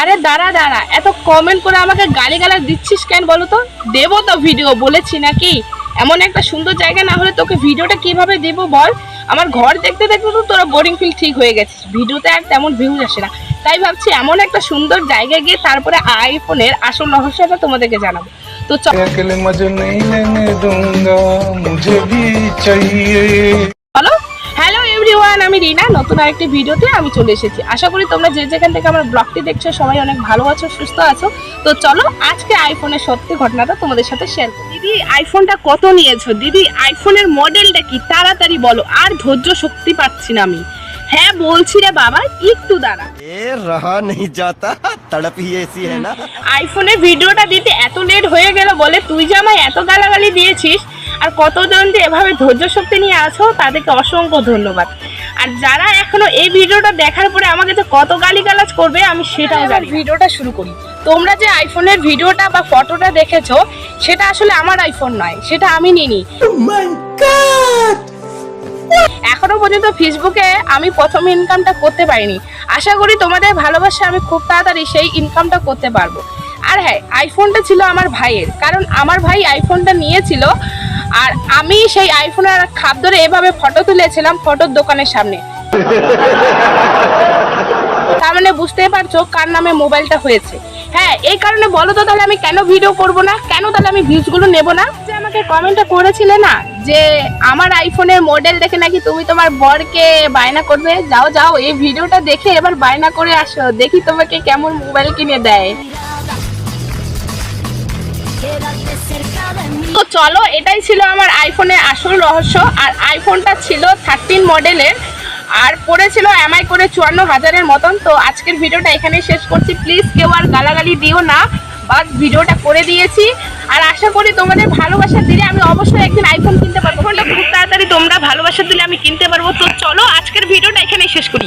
আরে দাঁড়া দাঁড়া, এত কমেন্ট করে আমাকে গালিগালাজ দিচ্ছিস কেন বলো তো? দেবো তো ভিডিও, বলেছি নাকি? এমন একটা সুন্দর জায়গা না হলে তোকে ভিডিওটা কিভাবে দেবো বল? আমার ঘর দেখতে দেখতে তো তোরা বোরিং ফিল ঠিক হয়ে গেছিস, ভিডিওতে আর তেমন ভিউজ আসে না। তাই ভাবছি এমন একটা সুন্দর জায়গায় গিয়ে তারপরে আইফোনের আসল রহস্যটা তোমাদেরকে জানাবো। তো अकेले मजे नहीं लेने दूंगा, मुझे भी चाहिए। চলো। হ্যালো এভরিওয়ান, আমি রিনা, নতুন আরেকটি ভিডিওতে আমি চলে এসেছি। আশা করি তোমরা যে যেখান থেকে আমার ব্লগটি দেখছো সবাই অনেক ভালো আছো, সুস্থ আছো। তো চলো আজকে আইফোনের সত্যি ঘটনাটা তোমাদের সাথে শেয়ার করি। দিদি আইফোনটা কত নিয়েছো? দিদি আইফোনের মডেলটা কি? তাড়াতাড়ি বলো, আর ধৈর্য শক্তি পাচ্ছি না আমি। হ্যাঁ বলছি রে বাবা, একটু দাঁড়া। रहा नहीं जाता, तड़प ही ऐसी है ना। আইফোনের ভিডিওটা দিতে এত লেট হয়ে গেল বলে তুই যে আমায় এত গালাগালি দিয়েছিস, আর কতজন যে এভাবে ধৈর্য শক্তি নিয়ে আছো তাদেরকে অসংখ্য ধন্যবাদ। আর যারা এখনো এই ভিডিওটা দেখার পরে আমাকে যে কত গালিগালাজ করবে আমি সেটাও জানি। ভিডিওটা শুরু করি। তোমরা যে আইফোনের ভিডিওটা বা ফটোটা দেখেছো সেটা আসলে আমার আইফোন নয়, সেটা আমি নিইনি। এখনো পর্যন্ত ফেসবুকে আমি প্রথম ইনকামটা করতে পারিনি। আশা করি তোমাদের ভালোবাসা আমি খুব তাড়াতাড়ি সেই ইনকামটা করতে পারবো। আর হ্যাঁ, আইফোনটা ছিল আমার ভাইয়ের, কারণ আমার ভাই আইফোনটা নিয়েছিল আর আমি সেই আইফোনের খাপ ধরে এভাবে ফটো তুলেছিলাম ফটোর দোকানের সামনে। তার মানে বুঝতেই পারছো কার নামে মোবাইলটা হয়েছে। হ্যাঁ, এই কারণে বলো তো তাহলে আমি কেন ভিডিও করব না, কেন তাহলে আমি ভিউজগুলো নেব না? যে আমাকে কমেন্টটা করেছিলে না যে আমার আইফোনের মডেল দেখে নাকি তুমি তোমার বরকে বায়না করবে, যাও যাও এই ভিডিওটা দেখে এবার বায়না করে আসো, দেখি তোমাকে কেমন মোবাইল কিনে দেয়। তো চলো, এটাই ছিল আমার আইফোনের আসল রহস্য। আর আইফোনটা ছিল 13 মডেলের আর পড়েছিল এমআই করে 54,000-এর মতন। তো আজকের ভিডিওটা এখানেই শেষ করছি। প্লিজ কেউ আর গালাগালি দিও না, বাস ভিডিওটা করে দিয়েছি। আর আশা করি তোমাদের ভালোবাসা দিলে আমি অবশ্যই একদিন আইফোন কিনতে পারবো। ফোনটা খুব তাড়াতাড়ি তোমরা ভালোবাসা দিলে আমি কিনতে পারবো। তো চলো আজকের ভিডিওটা এখানেই শেষ করি।